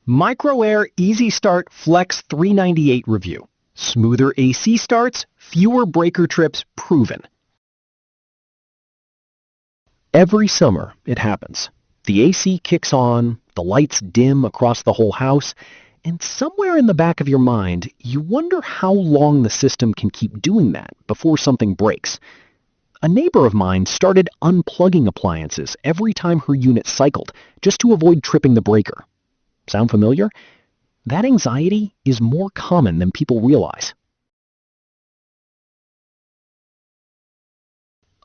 Micro-Air EasyStart FLEX 398 review. Smoother AC starts, fewer breaker trips proven. Every summer, it happens. The AC kicks on, the lights dim across the whole house, and somewhere in the back of your mind, you wonder how long the system can keep doing that before something breaks. A neighbor of mine started unplugging appliances every time her unit cycled, just to avoid tripping the breaker. Sound familiar? That anxiety is more common than people realize.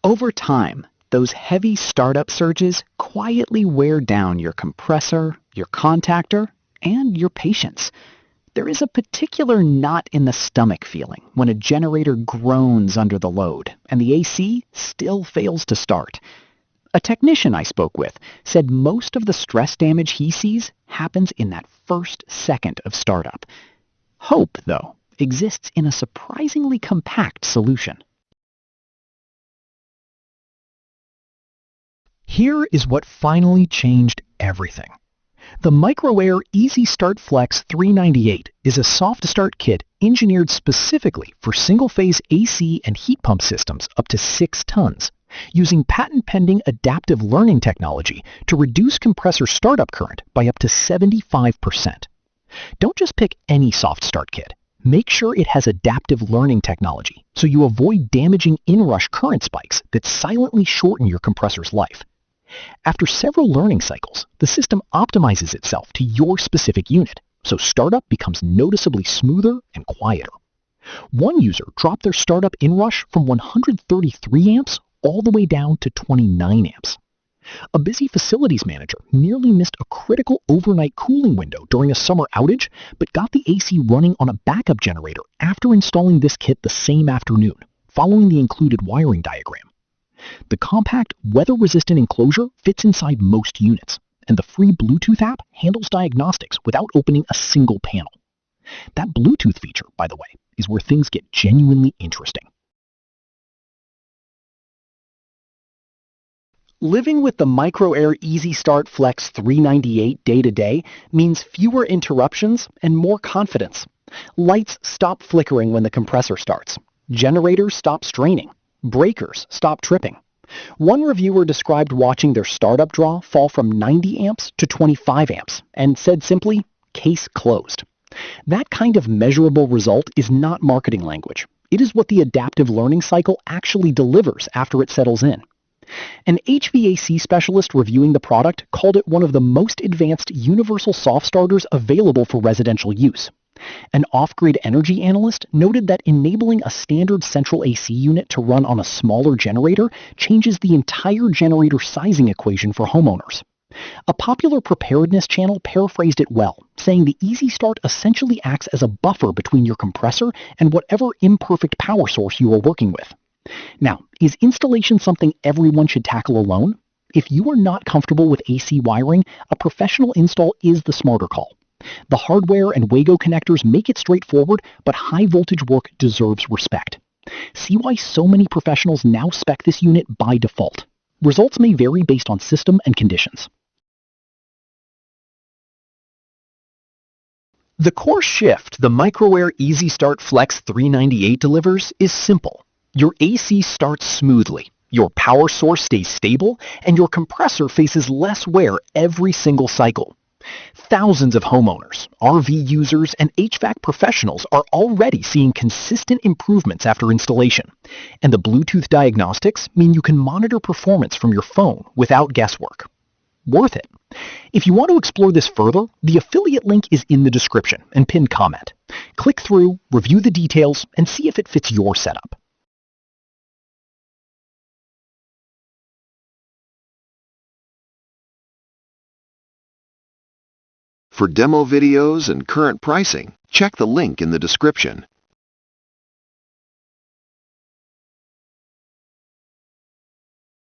Over time, those heavy startup surges quietly wear down your compressor, your contactor, and your patience. There is a particular knot-in-the-stomach feeling when a generator groans under the load and the AC still fails to start. A technician I spoke with said most of the stress damage he sees happens in that first second of startup. Hope, though, exists in a surprisingly compact solution. Here is what finally changed everything. The Micro-Air EasyStart FLEX 398 is a soft-start kit engineered specifically for single-phase AC and heat pump systems up to 6 tons, using patent-pending adaptive learning technology to reduce compressor startup current by up to 75%. Don't just pick any soft-start kit. Make sure it has adaptive learning technology so you avoid damaging inrush current spikes that silently shorten your compressor's life. After several learning cycles, the system optimizes itself to your specific unit, so startup becomes noticeably smoother and quieter. One user dropped their startup inrush from 133 amps all the way down to 29 amps. A busy facilities manager nearly missed a critical overnight cooling window during a summer outage, but got the AC running on a backup generator after installing this kit the same afternoon, following the included wiring diagram. The compact, weather-resistant enclosure fits inside most units, and the free Bluetooth app handles diagnostics without opening a single panel. That Bluetooth feature, by the way, is where things get genuinely interesting. Living with the Micro-Air EasyStart FLEX 398 day-to-day means fewer interruptions and more confidence. Lights stop flickering when the compressor starts. Generators stop straining. Breakers stop tripping. One reviewer described watching their startup draw fall from 90 amps to 25 amps and said simply, "Case closed." That kind of measurable result is not marketing language. It is what the adaptive learning cycle actually delivers after it settles in. An HVAC specialist reviewing the product called it one of the most advanced universal soft starters available for residential use. An off-grid energy analyst noted that enabling a standard central AC unit to run on a smaller generator changes the entire generator sizing equation for homeowners. A popular preparedness channel paraphrased it well, saying the EasyStart essentially acts as a buffer between your compressor and whatever imperfect power source you are working with. Now, is installation something everyone should tackle alone? If you are not comfortable with AC wiring, a professional install is the smarter call. The hardware and Wago connectors make it straightforward, but high voltage work deserves respect. See why so many professionals now spec this unit by default. Results may vary based on system and conditions. The core shift the Micro-Air EasyStart FLEX 398 delivers is simple. Your AC starts smoothly, your power source stays stable, and your compressor faces less wear every single cycle. Thousands of homeowners, RV users, and HVAC professionals are already seeing consistent improvements after installation, and the Bluetooth diagnostics mean you can monitor performance from your phone without guesswork. Worth it. If you want to explore this further, the affiliate link is in the description and pinned comment. Click through, review the details, and see if it fits your setup. For demo videos and current pricing, check the link in the description.